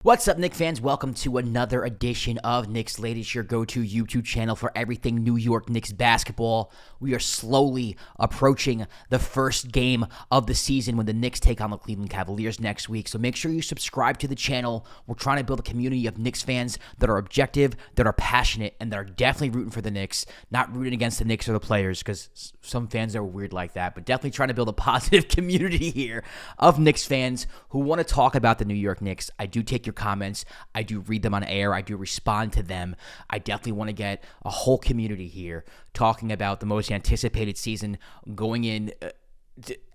What's up, Knicks fans? Welcome to another edition of Knicks Latest, your go-to YouTube channel for everything New York Knicks basketball. We are slowly approaching the first game of the season when the Knicks take on the Cleveland Cavaliers next week. So make sure you subscribe to the channel. We're trying to build a community of Knicks fans that are objective, that are passionate, and that are definitely rooting for the Knicks, not rooting against the Knicks or the players, because some fans are weird like that, but definitely trying to build a positive community here of Knicks fans who want to talk about the New York Knicks. I do take your comments. I do read them on air. I do respond to them. I definitely want to get a whole community here talking about the most anticipated season going in.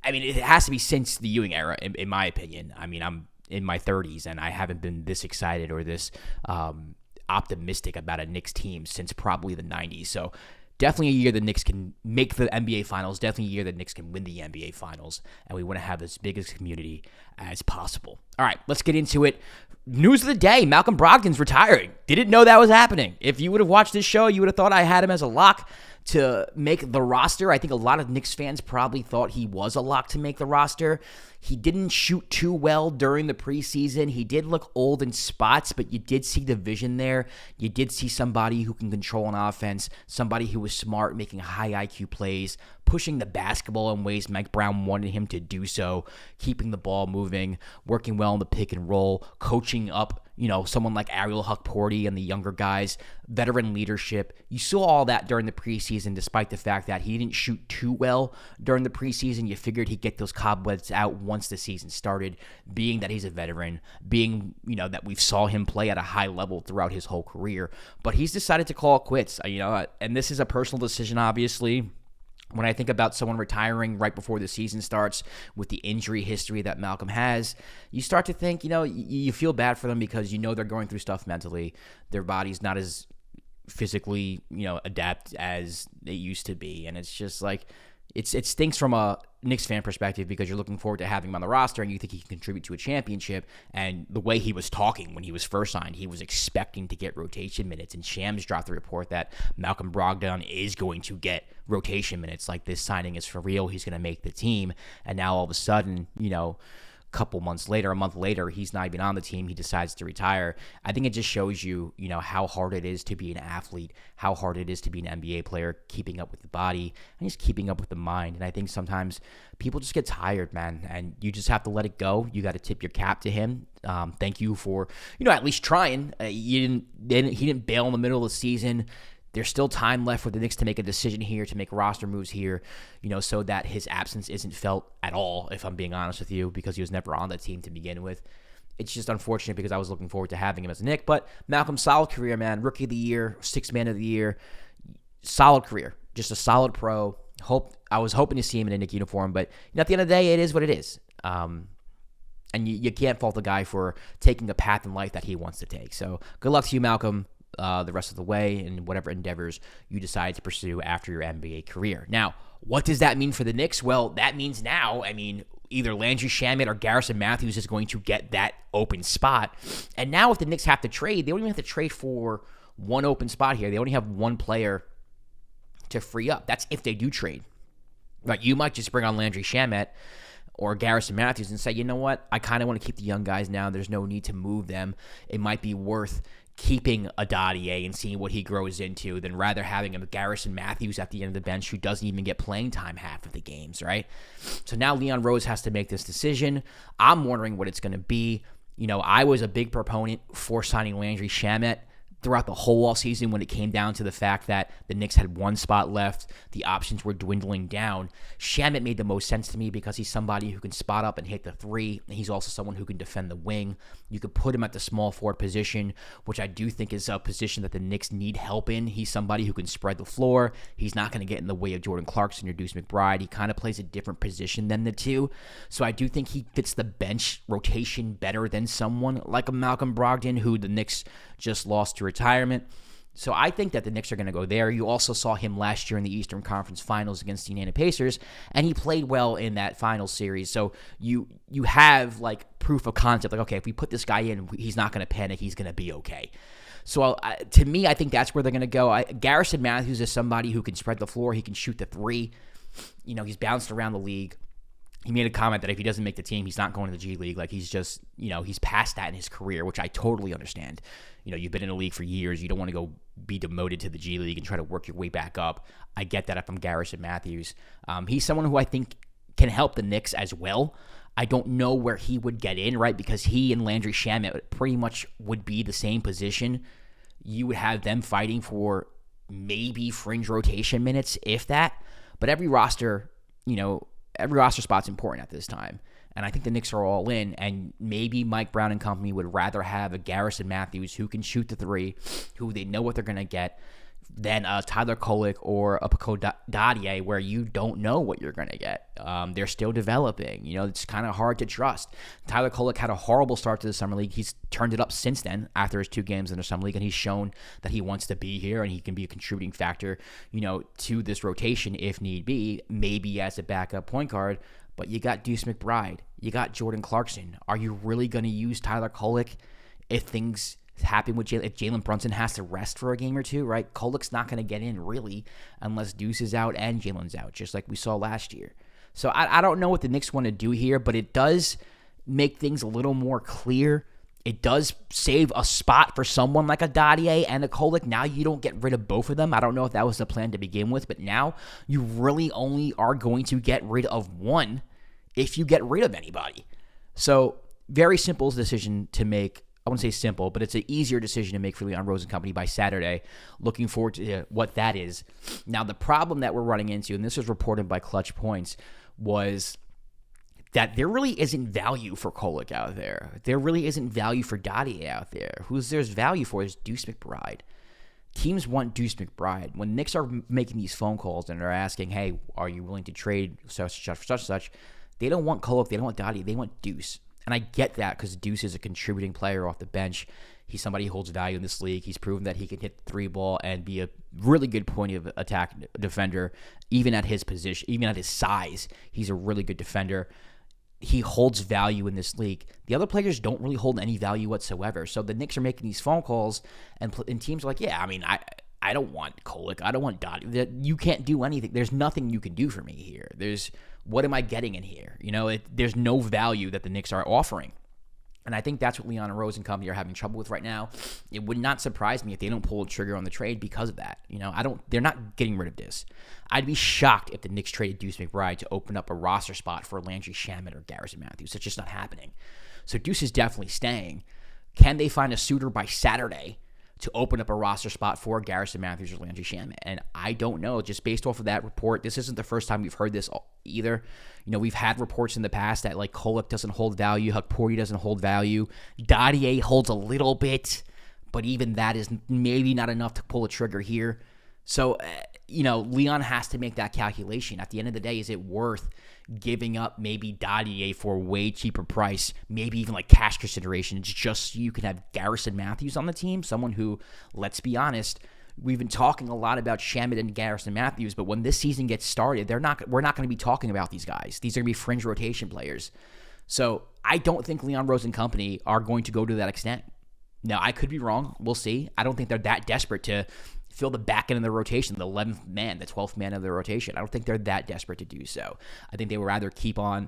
It has to be since the Ewing era, in my opinion. I'm in my 30s, and I haven't been this excited or this optimistic about a Knicks team since probably the 90s. So definitely a year the Knicks can make the NBA Finals. Definitely a year the Knicks can win the NBA Finals. And we want to have as big a community as possible. All right, let's get into it. News of the day, Malcolm Brogdon's retiring. Didn't know that was happening. If you would have watched this show, you would have thought I had him as a lock to make the roster. I think a lot of Knicks fans probably thought he was a lock to make the roster. He didn't shoot too well during the preseason. He did look old in spots, but you did see the vision there. You did see somebody who can control an offense, somebody who was smart, making high IQ plays, pushing the basketball in ways Mike Brown wanted him to do so, keeping the ball moving, working well in the pick and roll, coaching up, someone like Ariel Hukporti and the younger guys, veteran leadership. You saw all that during the preseason, despite the fact that he didn't shoot too well during the preseason. You figured he'd get those cobwebs out once the season started, being that he's a veteran, being, that we've saw him play at a high level throughout his whole career. But he's decided to call it quits, and this is a personal decision, obviously. When I think about someone retiring right before the season starts with the injury history that Malcolm has, you start to think, you feel bad for them because they're going through stuff mentally. Their body's not as physically, adept as they used to be. And it's just like, it stinks from a Knicks fan perspective because you're looking forward to having him on the roster and you think he can contribute to a championship. And the way he was talking when he was first signed, he was expecting to get rotation minutes. And Shams dropped the report that Malcolm Brogdon is going to get rotation minutes. Like, this signing is for real. He's going to make the team. And now all of a sudden, couple months later, a month later, he's not even on the team. He decides to retire. I think it just shows you, how hard it is to be an athlete, how hard it is to be an NBA player, keeping up with the body and just keeping up with the mind. And I think sometimes people just get tired, man, and you just have to let it go. You got to tip your cap to him. Thank you for, at least trying. He didn't bail in the middle of the season. There's still time left for the Knicks to make a decision here, to make roster moves here, so that his absence isn't felt at all, if I'm being honest with you, because he was never on the team to begin with. It's just unfortunate because I was looking forward to having him as a Knick. But Malcolm's solid career, man. Rookie of the year, sixth man of the year. Solid career. Just a solid pro. I was hoping to see him in a Knick uniform, but at the end of the day, it is what it is. And you can't fault the guy for taking a path in life that he wants to take. So good luck to you, Malcolm, the rest of the way in whatever endeavors you decide to pursue after your NBA career. Now, what does that mean for the Knicks? Well, that means now, either Landry Shamet or Garrison Matthews is going to get that open spot. And now if the Knicks have to trade, they don't even have to trade for one open spot here. They only have one player to free up. That's if they do trade. Right? You might just bring on Landry Shamet or Garrison Matthews and say, you know what? I kind of want to keep the young guys now. There's no need to move them. It might be worth keeping Adadier and seeing what he grows into than rather having a Garrison Matthews at the end of the bench who doesn't even get playing time half of the games, right? So now Leon Rose has to make this decision. I'm wondering what it's going to be. I was a big proponent for signing Landry Shamet throughout the whole offseason when it came down to the fact that the Knicks had one spot left. The options were dwindling down. Shamet made the most sense to me because he's somebody who can spot up and hit the three. And he's also someone who can defend the wing. You could put him at the small forward position, which I do think is a position that the Knicks need help in. He's somebody who can spread the floor. He's not going to get in the way of Jordan Clarkson or Deuce McBride. He kind of plays a different position than the two. So I do think he fits the bench rotation better than someone like a Malcolm Brogdon, who the Knicks just lost to retirement. So I think that the Knicks are going to go there. You also saw him last year in the Eastern Conference Finals against the Indiana Pacers, and he played well in that final series. So you have like proof of concept, like, okay, if we put this guy in, he's not going to panic, he's going to be okay. So to me, I think that's where they're going to go. Garrison Matthews is somebody who can spread the floor, he can shoot the three. He's bounced around the league. he made a comment that if he doesn't make the team, he's not going to the G League. Like, he's just, he's past that in his career, which I totally understand. You've been in the league for years. You don't want to go be demoted to the G League and try to work your way back up. I get that if I'm Garrison Matthews. He's someone who I think can help the Knicks as well. I don't know where he would get in, right? Because he and Landry Shamet pretty much would be the same position. You would have them fighting for maybe fringe rotation minutes, if that. But every roster spot's important at this time. And I think the Knicks are all in, and maybe Mike Brown and company would rather have a Garrison Matthews who can shoot the three, who they know what they're going to get, than a Tyler Kolek or a Paco Dadier, where you don't know what you're going to get. They're still developing. It's kind of hard to trust. Tyler Kolek had a horrible start to the Summer League. He's turned it up since then after his 2 games in the Summer League, and he's shown that he wants to be here and he can be a contributing factor, to this rotation if need be, maybe as a backup point guard. But you got Deuce McBride. You got Jordan Clarkson. Are you really going to use Tyler Kolek if things happen with if Jalen Brunson has to rest for a game or two, right? Kolek's not going to get in really unless Deuce is out and Jalen's out, just like we saw last year. So I don't know what the Knicks want to do here, but it does make things a little more clear. It does save a spot for someone like a Dadier and a Kolek. Now you don't get rid of both of them. I don't know if that was the plan to begin with, but now you really only are going to get rid of one if you get rid of anybody. So very simple decision to make. I wouldn't say simple, but it's an easier decision to make for Leon Rose and company by Saturday. Looking forward to what that is. Now, the problem that we're running into, and this was reported by Clutch Points, was that there really isn't value for Kolek out there. There really isn't value for Dadier out there. Who there's value for is Deuce McBride. Teams want Deuce McBride. When Knicks are making these phone calls and they're asking, hey, are you willing to trade such and such, they don't want Kolek, they don't want Dadier, they want Deuce. And I get that because Deuce is a contributing player off the bench. He's somebody who holds value in this league. He's proven that he can hit the 3-ball and be a really good point of attack defender, even at his position, even at his size. He's a really good defender. He holds value in this league. The other players don't really hold any value whatsoever. So the Knicks are making these phone calls, and teams are like, yeah, I mean, I don't want Kolek. I don't want Dottie. You can't do anything. There's nothing you can do for me here. What am I getting in here? There's no value that the Knicks are offering. And I think that's what Leon Rose and company are having trouble with right now. It would not surprise me if they don't pull a trigger on the trade because of that. They're not getting rid of this. I'd be shocked if the Knicks traded Deuce McBride to open up a roster spot for Landry Shamet or Garrison Matthews. It's just not happening. So Deuce is definitely staying. Can they find a suitor by Saturday to open up a roster spot for Garrison Matthews or Landry Shamet? And I don't know. Just based off of that report, this isn't the first time we've heard this either. We've had reports in the past that like Kolek doesn't hold value, Huck Porty doesn't hold value, Dadier holds a little bit, but even that is maybe not enough to pull a trigger here. So, Leon has to make that calculation. At the end of the day, is it worth giving up maybe Dadier for a way cheaper price, maybe even like cash consideration, just so you can have Garrison Matthews on the team, someone who, let's be honest, we've been talking a lot about Shamet and Garrison Matthews, but when this season gets started, we're not going to be talking about these guys. These are going to be fringe rotation players. So I don't think Leon Rose and company are going to go to that extent. Now, I could be wrong. We'll see. I don't think they're that desperate to fill the back end of the rotation, the 11th man, the 12th man of the rotation. I don't think they're that desperate to do so. I think they would rather keep on,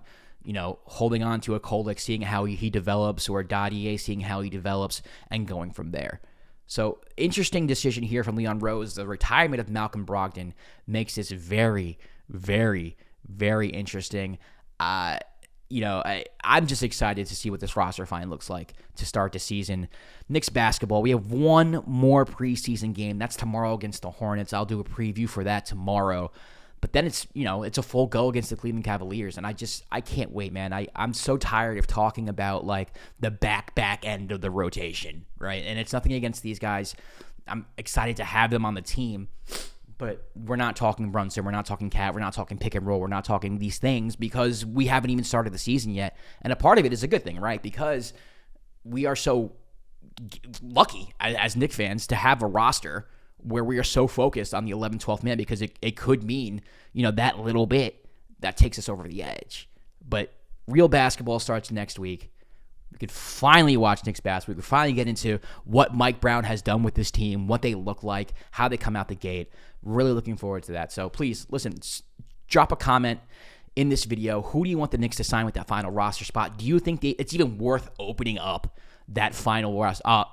holding on to a Kolek, seeing how he develops, or Dadier, seeing how he develops, and going from there. So, interesting decision here from Leon Rose. The retirement of Malcolm Brogdon makes this very, very, very interesting. I'm just excited to see what this roster find looks like to start the season. Knicks basketball, we have one more preseason game. That's tomorrow against the Hornets. I'll do a preview for that tomorrow. But then it's a full go against the Cleveland Cavaliers. And I can't wait, man. I'm so tired of talking about like the back end of the rotation, right? And it's nothing against these guys. I'm excited to have them on the team. But we're not talking Brunson, we're not talking Cat, we're not talking pick and roll, we're not talking these things because we haven't even started the season yet. And a part of it is a good thing, right? Because we are so lucky as Knicks fans to have a roster where we are so focused on the 11th, 12th man because it could mean, that little bit that takes us over the edge. But real basketball starts next week. We could finally watch Knicks basketball. We could finally get into what Mike Brown has done with this team, what they look like, how they come out the gate. Really looking forward to that. So please, listen, drop a comment in this video. Who do you want the Knicks to sign with that final roster spot? Do you think it's even worth opening up that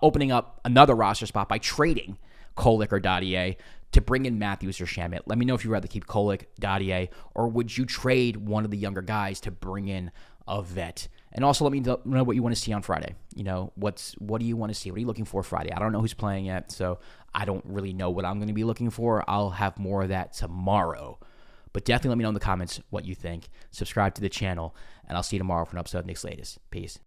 opening up another roster spot by trading Kolek or Dadier to bring in Matthews or Shamet? Let me know if you'd rather keep Kolek, Dadier, or would you trade one of the younger guys to bring in a vet? And also let me know what you want to see on Friday. What do you want to see? What are you looking for Friday? I don't know who's playing yet, so I don't really know what I'm going to be looking for. I'll have more of that tomorrow. But definitely let me know in the comments what you think. Subscribe to the channel, and I'll see you tomorrow for an episode of Knicks Latest. Peace.